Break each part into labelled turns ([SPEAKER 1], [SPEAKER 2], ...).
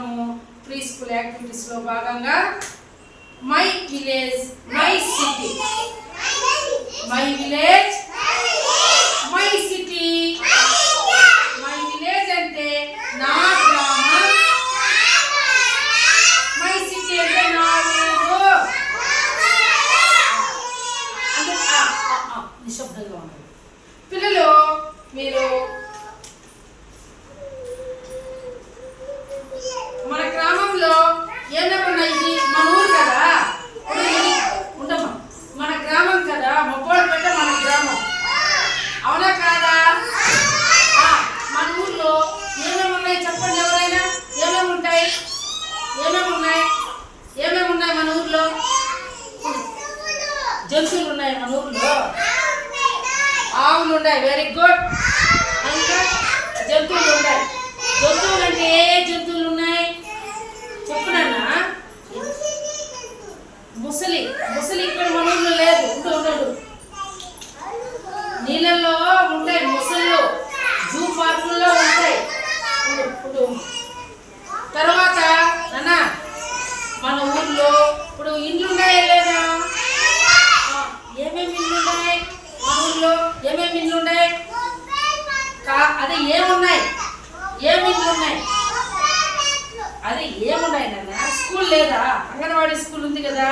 [SPEAKER 1] మనము pre school యాక్టివిటీస్లో భాగంగా my village my city, my village my city. My village అంటే నా గ్రామం, మై సిటీ అంటే నా ఊరు. నిశ్శబ్దంగా ఉన్నారు పిల్లలు. మీరు మన గ్రామంలో ఏమేమి ఉన్నాయి? మన ఊరు కదా, ఉండమ్మా, మన గ్రామం కదా, మొబ్బోళ్ళపేట మన గ్రామం, అవునా కాదా? మన ఊర్లో ఏమేమి ఉన్నాయి చెప్పండి ఎవరైనా. ఏమేమి ఉంటాయి? ఏమేమి ఉన్నాయి? ఏమేమి ఉన్నాయి మన ఊర్లో? జంతువులు ఉన్నాయి మన ఊర్లో. ఆవులు ఉన్నాయి, వెరీ గుడ్. ఇంకా జంతువులు ఉన్నాయి. జంతువులు అంటే ఏ జంతువులు ఉన్నాయి చెప్పునన్నా? ముసలి. ముసలి ఇక్కడ మన ఊర్లో లేదు, ఉండదు. నీళ్ళల్లో ఉంటాయి ముసళ్ళు, జూ పార్కుల్లో ఉంటాయి. తర్వాత అన్న మన ఊర్లో ఇప్పుడు ఇండ్లు ఉన్నాయా లేదా? ఏమేమి ఇండ్లు ఉన్నాయి మన ఊర్లో? ఏమేమి ఇండ్లు ఉన్నాయి? అదే ఏమున్నాయి? ఏమి ఇండ్లు ఉన్నాయి? అదే ఏమున్నాయి నాన్న? స్కూల్ లేదా? అంగన్వాడీ స్కూల్ ఉంది కదా,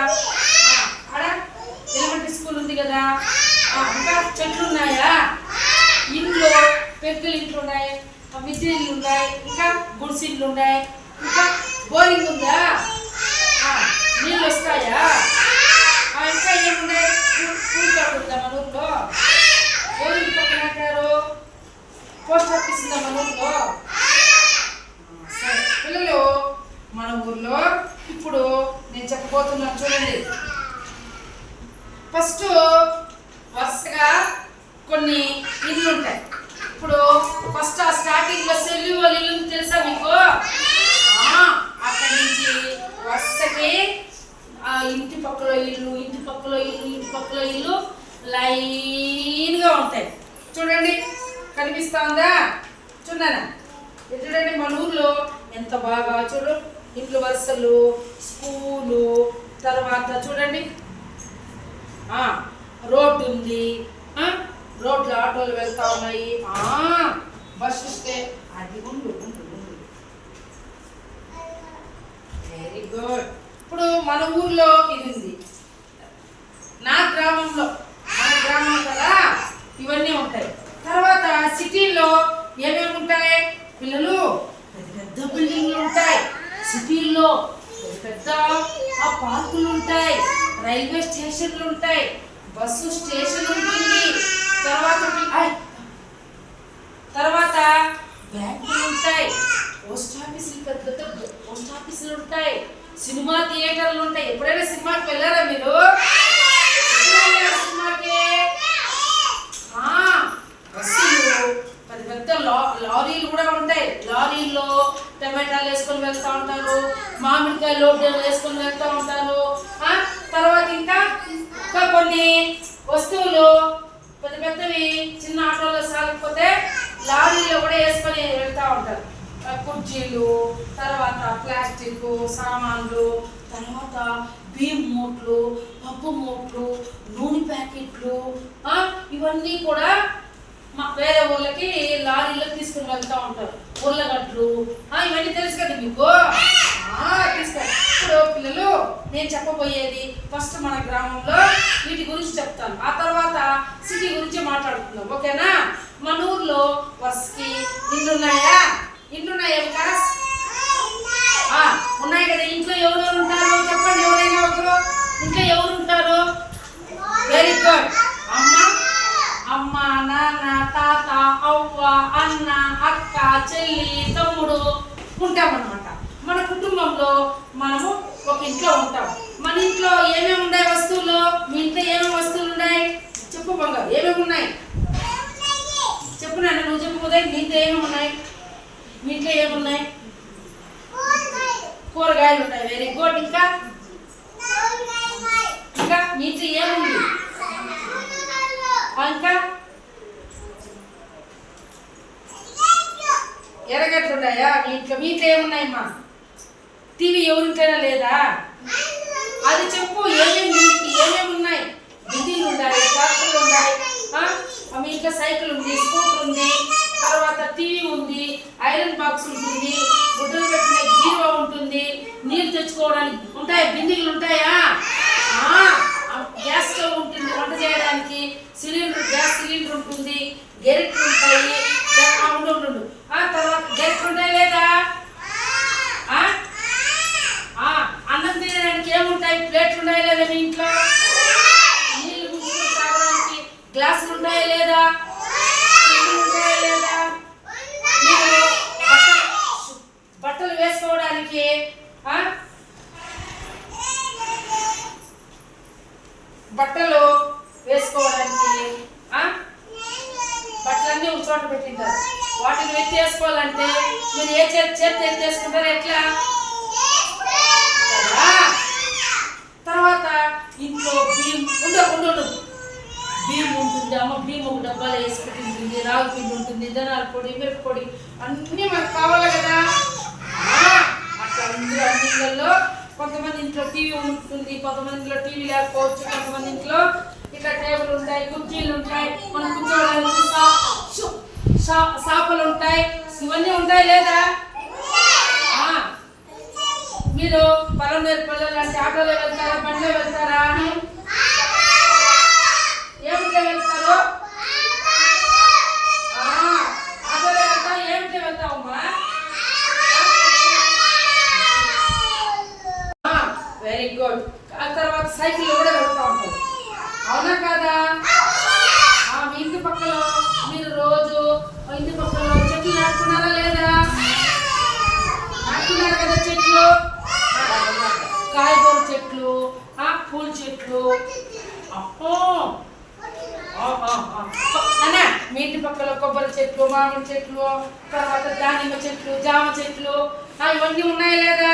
[SPEAKER 1] అక్కడ ఎలిమెంటరీ స్కూల్ ఉంది కదా. ఇంకా చెట్లు ఉన్నాయా? ఇంట్లో పెద్దలు ఇంట్లు ఉన్నాయి, మిద్దె ఇళ్ళు ఉన్నాయి, ఇంకా గుడిసిళ్ళు ఉన్నాయి, ఇంకా బోరింగ్ ఉందా? నీళ్ళు వస్తాయా? ఇంకా ఏమున్నాయి? స్కూల్ ఉందా మన ఊర్లో? బోరింగ్ పక్కన అంటారు. పోస్ట్ ఆఫీస్ ఉందా మన ఊర్లో? సరే పిల్లలు, మన ఊర్లో ఇప్పుడు నేను చెప్పబోతున్నాను చూడండి. ఫస్ట్ వరుసగా కొన్ని ఇల్లు ఉంటాయి. ఇప్పుడు ఫస్ట్ ఆ స్టార్టింగ్ లో సెల్లి వాళ్ళ ఇల్లు తెలుసా మీకు? అక్కడి నుంచి వరుసకి ఆ ఇంటి పక్కలో ఇల్లు, ఇంటి పక్కలో ఇల్లు, ఇంటి పక్కలో ఇల్లు లైన్గా ఉంటాయి. చూడండి, కనిపిస్తా ఉందా? చూడనా? చూడండి మన ఊర్లో ఎంత బాగా చూడు, ఇంట్లో వరుసలు, స్కూలు, తర్వాత చూడండి రోడ్డు ఉంది, రోడ్లు ఆటోలు వెళ్తా ఉన్నాయి, బస్సు స్టే అది ఉండు. Very good. ఇప్పుడు మన ఊర్లో ఇది ఉంది. నా గ్రామంలో, మన గ్రామం కదా, ఇవన్నీ ఉంటాయి. తర్వాత సిటీలో ఏమేమి ఉంటాయి పిల్లలు? పెద్ద పెద్ద బిల్డింగ్లు ఉంటాయి సిటీల్లో, పెద్ద పార్కులు ఉంటాయి, రైల్వే స్టేషన్లు ఉంటాయి, బస్సు స్టేషన్ ఉంటుంది, తర్వాత బ్యాంకులు ఉంటాయి, పోస్ట్ ఆఫీసులు, పెద్ద పెద్ద పోస్ట్ ఆఫీసులు ఉంటాయి, సినిమా థియేటర్లు ఉంటాయి. ఎప్పుడైనా సినిమాకి వెళ్ళారా మీరు? సినిమాకి బస్సులు, పెద్ద పెద్ద లారీలు కూడా ఉంటాయి. లారీల్లో టమాటాలు వేసుకొని వెళ్తా ఉంటారు, మామిడికాయ లోడ్లు వేసుకొని వెళ్తా ఉంటారు. తర్వాత ఇంకా కొన్ని వస్తువులు పెద్ద పెద్దవి చిన్న ఆటోలో సాగకపోతే లారీలో కూడా వేసుకొని వెళ్తూ ఉంటారు. కుర్చీలు, తర్వాత ప్లాస్టిక్ సామాన్లు, తర్వాత బియ్యం మూట్లు, పప్పు మూట్లు, నూనె ప్యాకెట్లు, ఇవన్నీ కూడా వేరే ఊళ్ళకి లారీలో తీసుకుని వెళ్తూ ఉంటారు. ఉర్లగడ్డలు, ఇవన్నీ తెలుసు కదా మీకు? తీసుకెళ్ళి ఇప్పుడు పిల్లలు నేను చెప్పబోయేది ఫస్ట్ మన గ్రామంలో వీటి గురించి చెప్తాను, ఆ తర్వాత సిటీ గురించి మాట్లాడుకుందాం, ఓకేనా? మన ఊర్లో వరుసకి ఇండ్లు ఉన్నాయా? ఇండ్లు ఉన్నాయా వికాస్? ఉన్నాయి కదా. ఇంట్లో ఎవరెవరు ఉంటారు చెప్పండి, ఎవరైనా ఒకరు. ఇంట్లో ఎవరు ఉంటారు? Very good. అమ్మ, నాన్న, తాత, అవ్వ, అన్న, అక్క, చెల్లి, తమ్ముడు ఉంటామన్నమాట. మన కుటుంబంలో మనము ఒక ఇంట్లో ఉంటాం. మన ఇంట్లో ఏమేమి ఉన్నాయి వస్తువులు? మీ ఇంట్లో ఏమేమి వస్తువులు ఉన్నాయి చెప్పు బంగారు, ఏమేమి ఉన్నాయి చెప్పు నాన్న, నువ్వు చెప్పు ఉదయ్. మీ ఇంట్లో ఏమేమి ఉన్నాయి? మీ ఇంట్లో ఏమున్నాయి? కూరగాయలు ఉన్నాయి, వెరీ గుడ్. ఇంకా ఇంకా మీ ఇంట్లో ఏముంది? ఇంకా ఎర్రగడ్డలు ఉన్నాయా మీ ఇంట్లో? మీ ఇంట్లో ఏమున్నాయమ్మా? టీవీ ఎవరింటైనా లేదా? అది చెప్పు. ఏమేమి ఉన్నాయి? బిల్డింగ్లు ఉన్నాయి, ట్రాక్టర్లు ఉన్నాయి, మీ ఇంట్లో సైకిల్ ఉంది, స్కూటర్ ఉంది, తర్వాత టీవీ ఉంది, ఐరన్ బాక్స్ ఉంటుంది, గుడ్డలు పెట్టిన బీరువా ఉంటుంది, నీళ్ళు తెచ్చుకోవడానికి ఉంటాయి, బిందెలు ఉంటాయా, గ్యాస్ స్టవ్ ఉంటుంది వంట చేయడానికి, గ్యాస్ సిలిండర్ ఉంటుంది, గెరెట్లు ఉంటాయి, ఉండు తర్వాత గెరెట్లు ఉంటాయి లేదా? అన్నం తినడానికి ఏముంటాయి? ప్లేట్లు ఉన్నాయా లేదా మీ ఇంట్లో? నీళ్ళు గుంజుకుని తాగడానికి గ్లాసులు ఉన్నాయా లేదా? ఉంటాయా లేదా? మీరు బట్టలు వేసుకోవడానికి బట్టలన్నీ ఒక చోట పెట్టింటారు. వాటిని ఎత్తి వేసుకోవాలంటే మీరు ఏ చేతి ఎత్తి వేసుకుంటారు? ఎట్లా? తర్వాత ఇంట్లో బియ్యం ఉండు బియ్యం ఉంటుంది. అమ్మ బియ్యం ఒక డబ్బాలో వేసి పెట్టింటుంది, రాగు పిండి ఉంటుంది, ధనాల పొడి, మిరప పొడి అన్నీ మనకు కావాలి కదా. అట్లా అన్నిళ్ళల్లో కొంతమంది ఇంట్లో టీవీ ఉంటుంది, కొంతమంది ఇంట్లో టీవీ లేకపోవచ్చు, కొంతమంది ఇంట్లో ఇట్లా టేబుల్ ఉంటాయి, కుర్చీలు ఉంటాయి, మనం కూర్చోవడానికి సాపలు ఉంటాయి, ఇవన్నీ ఉంటాయి లేదా? మీరు పల్లె అంటే ఆటోలో వెళ్తారా, బండిలో వెళ్తారా? ఏమిటో వెళ్తారు? ఆటోలో వెళ్తా. ఏమిటో వెళ్తావమ్మా? Very good. ఆ తర్వాత సైకిల్ కూడా వెళ్తా ఉంటారు, అవునా కాదా? మీ ఇంటి పక్కన మీరు రోజు ఇంటి పక్కన చెట్లు నాటుకున్నారా లేదా? నాటుకున్నారు కదా చెట్లు, కాయగూర చెట్లు, పూల చెట్లు. మీ ఇంటి పక్కన కొబ్బరి చెట్లు, మామిడి చెట్లు, తర్వాత దానిమ్మ చెట్లు, జామ చెట్లు ఇవన్నీ ఉన్నాయా లేదా?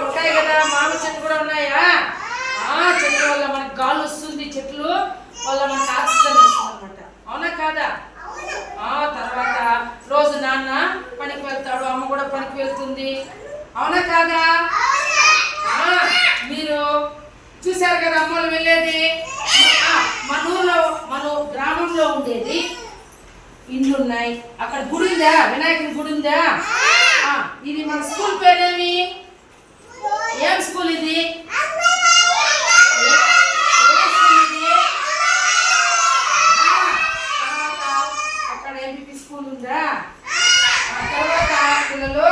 [SPEAKER 1] ఉంటాయి కదా. మామిడి చెట్లు కూడా ఉన్నాయా? చెట్ల వల్ల మనకు గాలి వస్తుంది, చెట్లు వల్ల మనకు ఆక్సిజన్ వస్తుంది అనమాట, అవునా కాదా? తర్వాత రోజు నాన్న పనికి వెళ్తాడు, అమ్మ కూడా పనికి వెళ్తుంది, అవునా కాదా? మీరు చూశారు కదా అమ్మలు వెళ్ళేది. మన ఊర్లో మన గ్రామంలో ఉండేది ఇండ్లు ఉన్నాయి, అక్కడ గుడి ఉందా? వినాయకుని గుడి ఉందా? ఇది మన స్కూల్ పేరేమి? ఏం స్కూల్ ఇది? అక్కడ ఎంపీపీ స్కూల్ ఉందా? తర్వాత పిల్లలు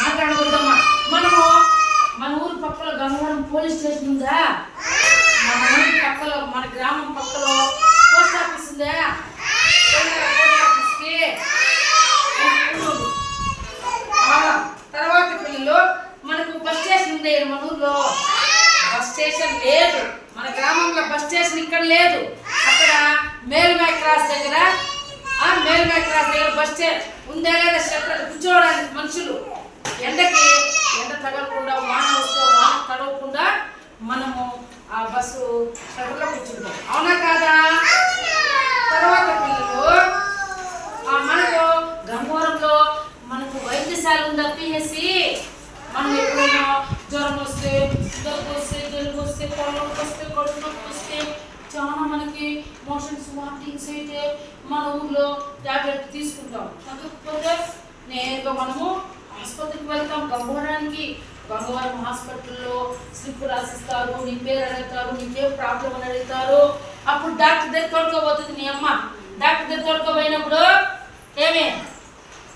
[SPEAKER 1] మాట్లాడకూడదమ్మా. మనము మన ఊరు పక్కలో గంగవరం పోలీస్ స్టేషన్ ఉందా? మన ఊరి పక్కలో, మన గ్రామం పక్కలో పోస్ట్ ఆఫీస్ ఉందా? పోస్ట్ ఆఫీస్కి తర్వాత పిల్లలు మనకు బస్ స్టేషన్ ఉంది. మన ఊర్లో బస్ స్టేషన్ లేదు, మన గ్రామంలో బస్ స్టేషన్ ఇక్కడ లేదు. అక్కడ మేల్మై క్రాస్ దగ్గర బస్ స్టేషన్ ఉందా లేదా? షెల్టర్ కూర్చోవడానికి మనుషులు ఎండకి ఎండ తగలకుండా, వాన వస్తే వాన తడవకుండా మనము ఆ బస్సు షెల్టర్లో కూర్చుంటాం, అవునా కాదా? తర్వాత పిల్లలు మనకు గంగవరంలో మనకు వైద్యశాల ఉందా? పిహెసి. మనం ఎప్పుడైనా జ్వరం వస్తే, దగ్గు వస్తే, జలుబు వస్తే, పొలం వస్తే, కడుపు నొప్పి వస్తే, చాలా మనకి మోషన్స్ వామిటింగ్స్ అయితే మన ఊర్లో ట్యాబ్లెట్ తీసుకుంటాం. తగ్గకపోతే నేరుగా మనము ఆసుపత్రికి వెళ్తాం. గంగవరం హాస్పిటల్లో స్లిప్ రాసిస్తారు, నీ పేరు అడుగుతారు, నీకేం ప్రాబ్లం అని అడుగుతారు. అప్పుడు డాక్టర్ దగ్గర తోడుకోబోతుంది నీ అమ్మ. డాక్టర్ దగ్గర తోడుకోబోయినప్పుడు ఏమే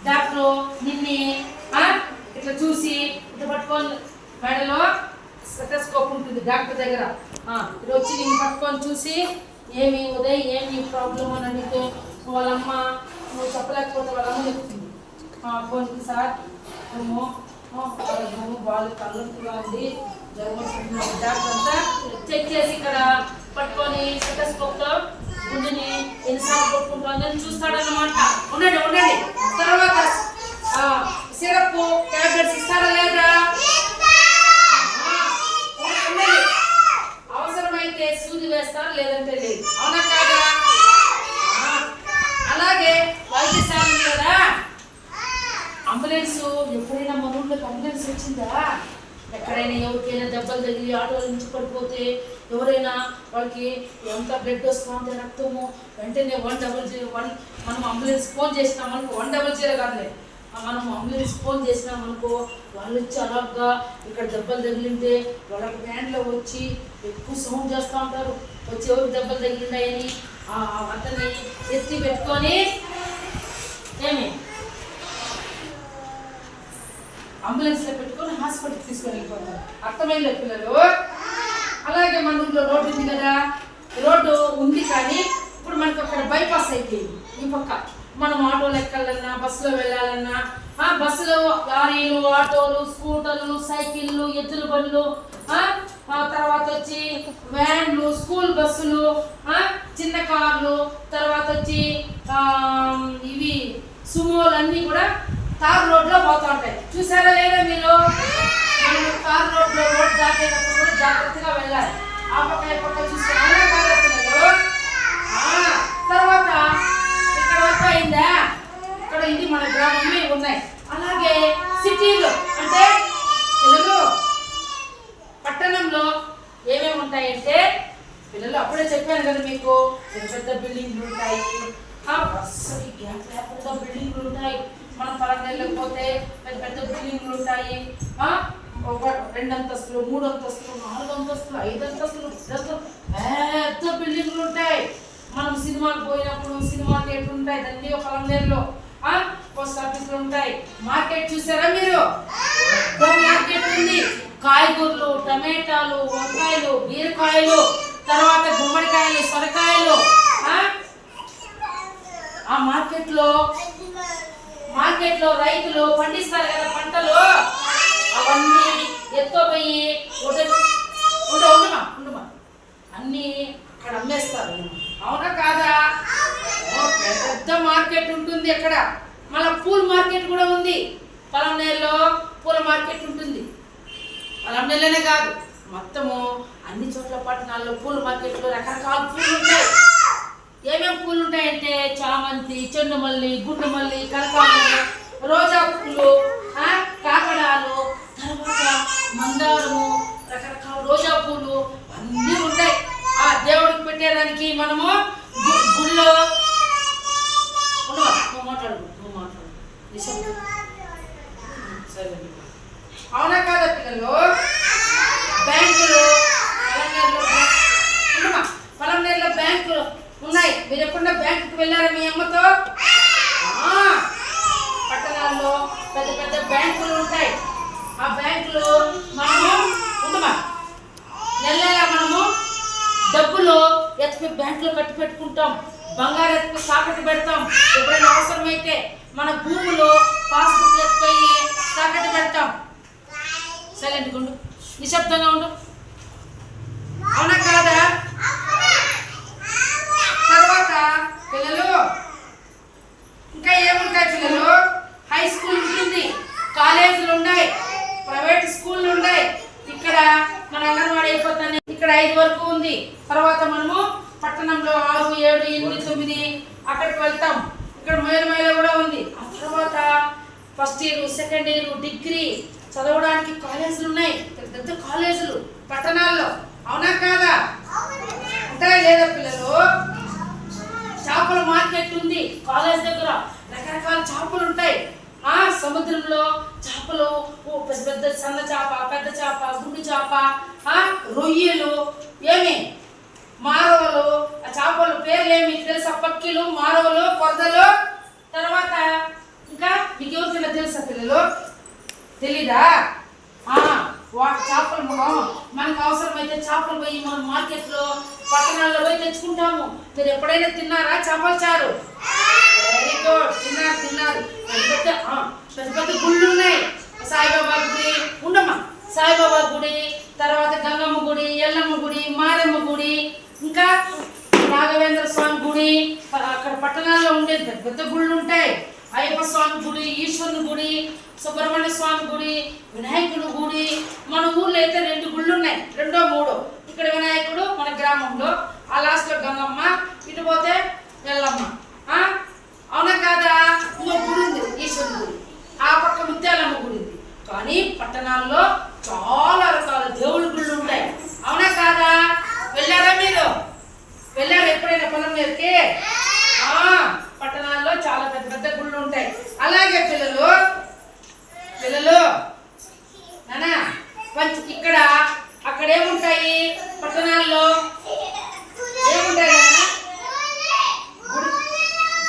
[SPEAKER 1] డాక్టరు నిన్ను ఇట్లా చూసి ఇట్లా పట్టుకొని, మెడలో స్టెథోస్కోప్ ఉంటుంది డాక్టర్ దగ్గర, ఇట్లా వచ్చి నిన్ను పట్టుకొని చూసి ఏమి ఉదయ్ ఏమి ప్రాబ్లం అని అడిగితే వాళ్ళమ్మ నువ్వు చెప్పలేకపోతే వాళ్ళమ్మ చెప్తుంది, పోనీ సార్ మేము వాళ్ళు తలనొప్పిగా ఉంది, జ్వరం వస్తుంది. డాక్టర్ అంతా చెక్ చేసి ఇక్కడ పట్టుకొని స్టెథోస్కోప్తో గుండెని ఎన్నిసార్లు కొట్టుకుంటుందని చూస్తాడన్నమాట. ఉండండి. తర్వాత సిరప్ టాబ్లెట్స్ ఇస్తారా లేదా? అవసరమైతే సూది వేస్తారు, లేదంటే లేదు, అవునా కాదా? అలాగే వైద్యశాల కదా అంబులెన్స్ ఎప్పుడైనా వచ్చిందా? ఎక్కడైనా ఎవరికైనా దెబ్బలు తగిలి ఆటోల నుంచి పడిపోతే ఎవరైనా వాళ్ళకి ఎంత బ్లడ్ వస్తూ ఉంటే రక్తము వెంటనే 100 మనం అంబులెన్స్ ఫోన్ చేసినామనుకో, 100 కాదులే, మనం అంబులెన్స్ ఫోన్ చేసినామనుకో వాళ్ళు వచ్చి అలాగా ఇక్కడ దెబ్బలు తగిలింటే వాళ్ళ వ్యాన్లో వచ్చి ఎక్కువ సౌండ్ చేస్తూ ఉంటారు. వచ్చి ఎవరికి దెబ్బలు తగిలినాయని అతన్ని ఎత్తి పెట్టుకొని ఏమి అంబులెన్స్లో పెట్టుకొని హాస్పిటల్కి తీసుకొని వెళ్ళిపోతారు. అర్థమైందా పిల్లలు? అలాగే మన ఊళ్ళో రోడ్డు ఉంది కదా, రోడ్డు ఉంది కానీ ఇప్పుడు మనకు అక్కడ బైపాస్ అయిపోయింది. ఈ పక్క మనం ఆటోలు ఎక్కాలన్నా బస్సులో వెళ్ళాలన్నా బస్సులో లారీలు, ఆటోలు, స్కూటర్లు, సైకిళ్ళు, ఎద్దుల బండ్లు, తర్వాత వచ్చి వ్యాన్లు, స్కూల్ బస్సులు, చిన్న కార్లు, తర్వాత వచ్చి ఇవి సుమోలు అన్నీ కూడా తార్ రోడ్లో పోతూ ఉంటాయి. చూసారా లేదా మీరు? మనం తార్ రోడ్లో రోడ్ దాటేటప్పుడు కూడా జాగ్రత్తగా వెళ్ళాలి. ఆ పక్క ఈ పక్క చూసుకున్నా తర్వాత ఇక్కడ వరకు అయిందా? ఇక్కడ ఇది మన గ్రామంలో ఉన్నాయి. అలాగే సిటీలో అంటే పిల్లలు పట్టణంలో ఏమేమి ఉంటాయంటే పిల్లలు అప్పుడే చెప్పాను కదా మీకు, పెద్ద పెద్ద బిల్డింగ్లు ఉంటాయి, అస్సలు గ్యాప్ లేకుండా బిల్డింగ్లు ఉంటాయి. మనం పరంగా పోతే పెద్ద పెద్ద బిల్డింగ్లు ఉంటాయి. 2 అంతస్తులు, 3 అంతస్తులు, 4 అంతస్తులు, 5 అంతస్తులు పెద్ద బిల్డింగ్లు ఉంటాయి. మనం సినిమాకి పోయినప్పుడు సినిమా థియేటర్ ఉంటాయి దాన్ని పరంగా పోస్ట్ ఆఫీసులు ఉంటాయి. మార్కెట్ చూసారా మీరు? మార్కెట్ ఉంది. కాయగూరలు, టమాటాలు, వంకాయలు, బీరకాయలు, తర్వాత గుమ్మడికాయలు, సొరకాయలు. ఆ మార్కెట్లో రైతులు పండిస్తారు కదా పంటలు, అవన్నీ ఎత్తుపోయి ఉండమా అన్నీ అక్కడ అమ్మేస్తారు. అవునా కాదా? పెద్ద మార్కెట్ ఉంటుంది అక్కడ. మళ్ళీ పూల మార్కెట్ కూడా ఉంది. పొలంనేరులో పూల మార్కెట్ ఉంటుంది. పొలంనేరులోనే కాదు, మొత్తము అన్ని చోట్ల పట్టణాల్లో పూల మార్కెట్లో రకరకాల పూలు ఉంటాయి. ఏమేమి పూలు ఉంటాయంటే చామంతి, చెండుమల్లి, గుండుమల్లి, కనకాంబరం, రోజా పూలు, కాకడాలు, తర్వాత మందారము, రకరకాల రోజా పూలు అన్నీ ఉంటాయి. దేవుడికి పెట్టేదానికి మనము గుళ్ళో నువ్వు మాట్లాడు సరే. అవునా కాదా పిల్లలు? బ్యాంకులు పొలంనేరులో బ్యాంకులు ఉన్నాయి. మీరు ఎప్పుడన్నా బ్యాంకుకి వెళ్ళారా మీ అమ్మతో? పట్టణాల్లో పెద్ద పెద్ద బ్యాంకులు ఉంటాయి. ఆ బ్యాంకులు మనము నెల మనము డబ్బులు ఎత్తుకు బ్యాంకులో కట్టి పెట్టుకుంటాం. బంగారు ఎత్తుకు తాకట్టు పెడతాం. ఎప్పుడైనా అవసరమైతే మన భూములు పాస్బుక్ ఎత్తుపోయి తాకట్టు పెడతాం. సైలెంట్గా ఉండు, నిశ్శబ్దంగా ఉండు. అవునా కాదా? తర్వాత పిల్లలు ఇంకా ఏముంటాయి పిల్లలు? హై స్కూల్ ఉంటుంది, కాలేజీలు ఉన్నాయి, ప్రైవేట్ స్కూళ్ళు ఉన్నాయి. ఇక్కడ మన అంగన్వాడీ అయిపోతానే ఇక్కడ 5 వరకు ఉంది. తర్వాత మనము పట్టణంలో 6, 7, 8, 9 అక్కడికి వెళ్తాం. ఇక్కడ మేలు కూడా ఉంది. ఆ తర్వాత first year, second year, degree చదవడానికి కాలేజీలు ఉన్నాయి. పెద్ద కాలేజీలు పట్టణాల్లో. అవునా కాదా? ఉంటాయా లేదా పిల్లలు? చేపల మార్కెట్ ఉంది కాలేజ్ దగ్గర. రకరకాల చేపలు ఉంటాయి. సముద్రంలో చేపలు పెద్ద పెద్ద సన్న చేప, పెద్ద చేప, గుండు చేప, రొయ్యలు, ఏమి మారవలు. ఆ చేపల పేర్లు ఏమి తెలుసా? పక్కిలు, మారవలు, కొరదలు. తర్వాత ఇంకా మీకు ఎవరికైనా తెలుసా పిల్లలు? తెలీదా? చేపలు మనకు అవసరమైతే చేపలు పోయి మనం మార్కెట్లో పట్టణాల్లో పోయి తెచ్చుకుంటాము. మీరు ఎప్పుడైనా తిన్నారా చేపల చారు? వెరీ గుడ్, తిన్నారు. పెద్ద పెద్ద గుళ్ళు ఉన్నాయి. సాయిబాబా గుడి ఉండమ్మా, సాయిబాబా గుడి, తర్వాత గంగమ్మ గుడి, ఎల్లమ్మ గుడి, మారమ్మ గుడి, ఇంకా రాఘవేంద్ర స్వామి గుడి. అక్కడ పట్టణాల్లో ఉండే పెద్ద పెద్ద గుళ్ళు ఉంటాయి. అయ్యప్ప స్వామి గుడి, ఈశ్వరుని గుడి, సుబ్రహ్మణ్య స్వామి గుడి, వినాయకుడు గుడి. మన ఊర్లో అయితే 2 గుళ్ళు ఉన్నాయి, 2, 3. ఇక్కడ వినాయకుడు మన గ్రామంలో, ఆ లాస్ట్లో గంగమ్మ, ఇటు పోతే ఎల్లమ్మ. అవునా కాదా? ఇంకో గుడి ఉంది ఈశ్వరుని గుడి, ఆ పక్క ముత్యాలమ్మ గుడి ఉంది. కానీ పట్టణ పట్టణాల్లో చాలా రకాల దేవుళ్ళ గుళ్ళు ఉంటాయి. అవునా కాదా? వెళ్ళారా మీరు? వెళ్ళారా ఎప్పుడైనా పొలం మీదకి? పట్టణాల్లో చాలా పెద్ద పెద్ద గుళ్ళు ఉంటాయి. అలాగే పిల్లలు నానా ఇక్కడ అక్కడ ఏముంటాయి? పట్టణాల్లో ఏముంటాయి నాన్న?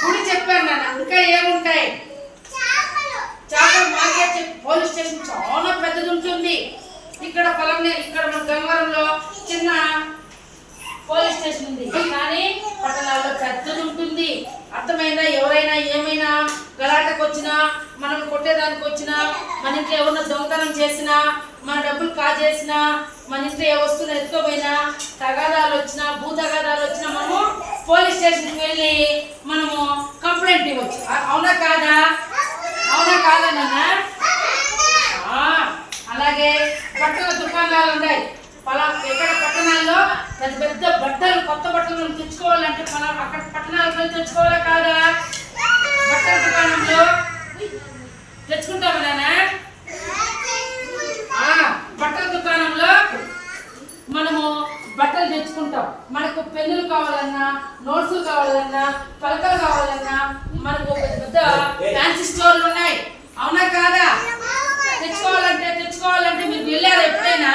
[SPEAKER 1] గుడి చెప్పాను నాన్న. ఇంకా ఏముంటాయి? చేపల మార్కెట్, పోలీస్ స్టేషన్ చాలా పెద్దది ఉంటుంది. ఇక్కడ ఇక్కడ మన గంగవరంలో చిన్న పోలీస్ స్టేషన్ ఉంది, కానీ పట్టణాల్లో పెద్దది ఉంటుంది. అర్థమైందా? ఎవరైనా ఏమైనా గలాటకు వచ్చినా, మనం కొట్టేదానికి వచ్చినా, మన ఇంట్లో ఎవరైనా దొంగతనం చేసినా, మన డబ్బులు కాజేసినా, మన ఇంట్లో ఏ వస్తువులు ఎత్తుకోపోయినా, తగాదాలు వచ్చినా, భూ తగాదాలు వచ్చినా మనము పోలీస్ స్టేషన్కి వెళ్ళి మనము కంప్లైంట్ ఇవ్వచ్చు. అవునా కాదా? అవునా కాదా నాన్న? అలాగే బట్టల దుకాణాలు ఉన్నాయి. ఎక్కడ పట్టణాల్లో పెద్ద పెద్ద బట్టలు, కొత్త బట్టలు మనం తెచ్చుకోవాలంటే అక్కడ పట్టణాలకు వెళ్ళి తెచ్చుకోవాలా కాదా? బట్టల దుకాణంలో తెచ్చుకుంటాము నాన్న. బట్టల దుకాణంలో మనము బట్టలు తెచ్చుకుంటాం. మనకు పెన్నులు కావాలన్నా, నోట్సులు కావాలన్నా, పలకలు కావాలన్నా మనకు పెద్ద పెద్ద ఫ్యాన్సీ స్టోర్లు ఉన్నాయి. అవునా కాదా? తెచ్చుకోవాలంటే మీరు వెళ్ళారా ఎప్పుడైనా?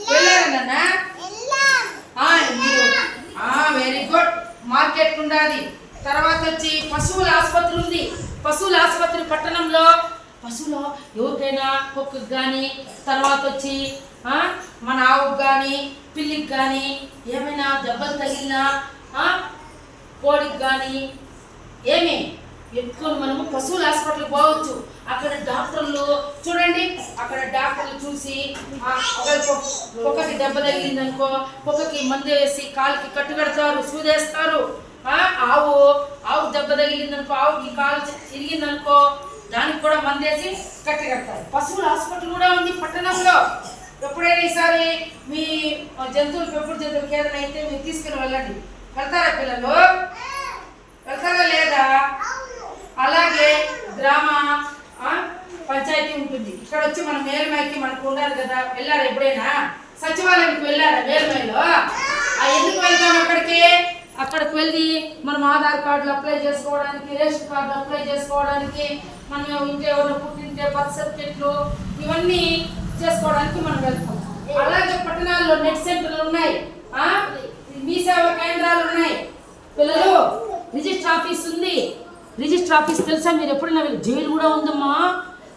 [SPEAKER 1] వెళ్ళారా నాన్న? Very good. మార్కెట్ ఉండాలి. తర్వాత వచ్చి పశువుల ఆసుపత్రి ఉంది. పశువుల ఆసుపత్రి పట్టణంలో పశువులు ఎవరికైనా కుక్కకి కానీ, తర్వాత వచ్చి మన ఆవుకు కానీ, పిల్లికి కానీ ఏమైనా దెబ్బలు తగిలినా, కోడికి కానీ ఏమి ఎత్తుకొని మనము పశువుల హాస్పిటల్కి పోవచ్చు. అక్కడ డాక్టర్లు చూడండి, అక్కడ డాక్టర్లు చూసి కుక్కకి దెబ్బ తగిలిందనుకో కుక్కకి మందు వేసి కాలుకి కట్టుకడతారు, సూదేస్తారు. ఆవు దెబ్బ తగిలిందనుకో, ఆవుకి కాలు ఇరిగిందనుకో దానికి కూడా మందేసి కట్టగడతారు. పశువుల హాస్పిటల్ కూడా ఉంది పట్టణంలో. ఎప్పుడైనా ఈసారి మీ పెంపుడు జంతువులకి ఏదైనా అయితే మీరు తీసుకుని వెళ్ళండి. వెళ్తారా పిల్లలు? వెళ్తారా లేదా? అలాగే గ్రామ పంచాయతీ ఉంటుంది. ఇక్కడ వచ్చి మన మేల్మైకి మనకు ఉండాలి కదా. వెళ్ళారా ఎప్పుడైనా? సచివాలయానికి వెళ్ళారా? మేల్మైలో ఎందుకు వెళ్తాం అక్కడికి? అక్కడికి వెళ్ళి మనం ఆధార్ కార్డులు అప్లై చేసుకోవడానికి, రేషన్ కార్డులు అప్లై చేసుకోవడానికి, మనం ఇంట్లో ఎవరైనా పుట్టింటే బర్త్ సర్టిఫికెట్లు ఇవన్నీ చేసుకోవడానికి మనం వెళ్తాం. అలాగే పట్టణాల్లో నెట్ సెంటర్లు ఉన్నాయి, మీ సేవా కేంద్రాలు ఉన్నాయి. పిల్లలు రిజిస్టర్ ఆఫీస్ ఉంది. రిజిస్టర్ ఆఫీస్ తెలుసా మీరు? ఎప్పుడైనా జైలు కూడా ఉందమ్మా.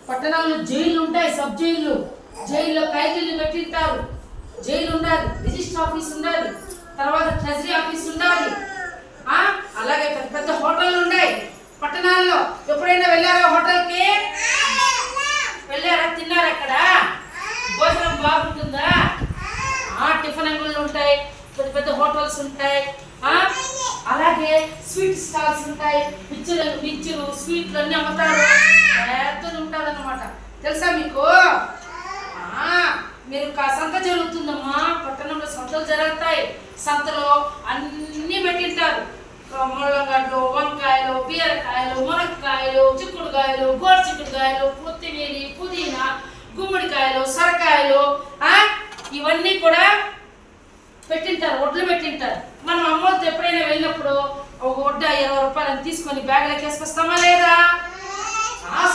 [SPEAKER 1] పట్టణాల్లో జైలు ఉంటాయి, సబ్ జైళ్ళు. జైల్లో ఖైదీలు పెట్టింటారు. జైలు ఉండాలి, రిజిస్టర్ ఆఫీస్ ఉండాలి, తర్వాత ట్రెజరీ ఆఫీస్ ఉండాలి. అలాగే పెద్ద పెద్ద హోటళ్ళు ఉన్నాయి పట్టణాల్లో. ఎప్పుడైనా వెళ్ళారా హోటల్కి? వెళ్ళారా? తిన్నారా? అక్కడ భోజనం బాగుంటుందా? టిఫిన్ అంగళ్ళు ఉంటాయి, పెద్ద పెద్ద హోటల్స్ ఉంటాయి. అలాగే స్వీట్ స్టాల్స్ ఉంటాయి. మిక్చరు స్వీట్లు అన్నీ అమ్ముతారు. పెద్దది ఉంటుంది అన్నమాట. తెలుసా మీకు? మీరు సంత జరుగుతుందమ్మా. పట్టణంలో సంతలు జరుగుతాయి. సంతలో అన్నీ పెట్టింటారు. ముళ్ళగడ్డలు, వంకాయలు, బీరకాయలు, మునక్కాయలు, చిక్కుడుకాయలు, గోరు చిక్కుడుకాయలు, కొత్తిమీర, పుదీనా, గుమ్మడికాయలు, సొరకాయలు ఇవన్నీ కూడా పెట్టింటారు. వడ్లు పెట్టింటారు. మనం అమ్మోతో ఎప్పుడైనా వెళ్ళినప్పుడు ఒక వడ్డ 20 రూపాయలని తీసుకొని బ్యాగ్లోకి వేసుకొస్తామా లేదా?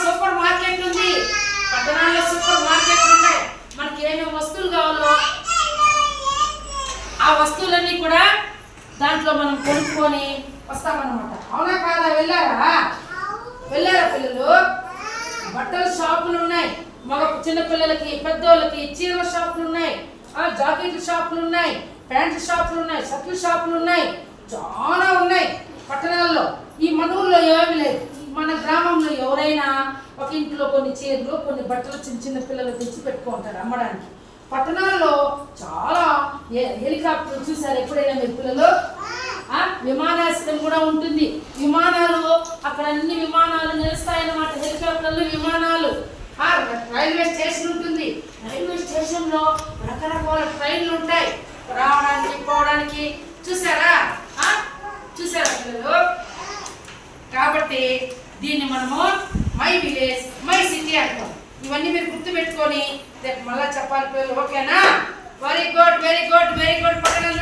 [SPEAKER 1] సూపర్ మార్కెట్ ఉంది పట్టణాల్లో. సూపర్ మార్కెట్లు ఉన్నాయి. మనకి ఏమేమి వస్తువులు కావాలో ఆ వస్తువులన్నీ కూడా దాంట్లో మనం కొనుక్కొని వస్తామన్నమాట. అవునా కాదా? వెళ్ళారా పిల్లలు? బట్టల షాపులు ఉన్నాయి. మగ చిన్న పిల్లలకి, పెద్దోళ్ళకి చీరల షాపులు ఉన్నాయి, జాకెట్ల షాపులు ఉన్నాయి, ప్యాంట్ల షాపులు ఉన్నాయి, షర్ట్ల షాపులు ఉన్నాయి. చాలా ఉన్నాయి పట్టణాల్లో. ఈ మన ఊళ్ళో ఏమీ లేదు. మన గ్రామంలో ఎవరైనా ఒక ఇంట్లో కొన్ని చీరలు, కొన్ని బట్టలు చిన్న చిన్న పిల్లలు తెచ్చి పెట్టుకుంటారు అమ్మడానికి. పట్టణాల్లో చాలా హెలికాప్టర్ చూసారు ఎప్పుడైనా మీరు పిల్లలు? విమానాశ్రయం కూడా ఉంటుంది. విమానాలు అక్కడ అన్ని విమానాలు నిలుస్తాయన్నమాట. హెలికాప్టర్లు, విమానాలు. రైల్వే స్టేషన్ ఉంటుంది. రైల్వే స్టేషన్లో రకరకాల ట్రైన్లు ఉంటాయి రావడానికి, పోవడానికి. చూసారా పిల్లలు? కాబట్టి దీన్ని మనము మై విలేజ్, మై సిటీ అంటాం. ఇవన్నీ మీరు గుర్తు పెట్టుకొని రేపు మళ్ళీ చెప్పాలి పిల్లలు. ఓకేనా? Very good very good very good. పక్కన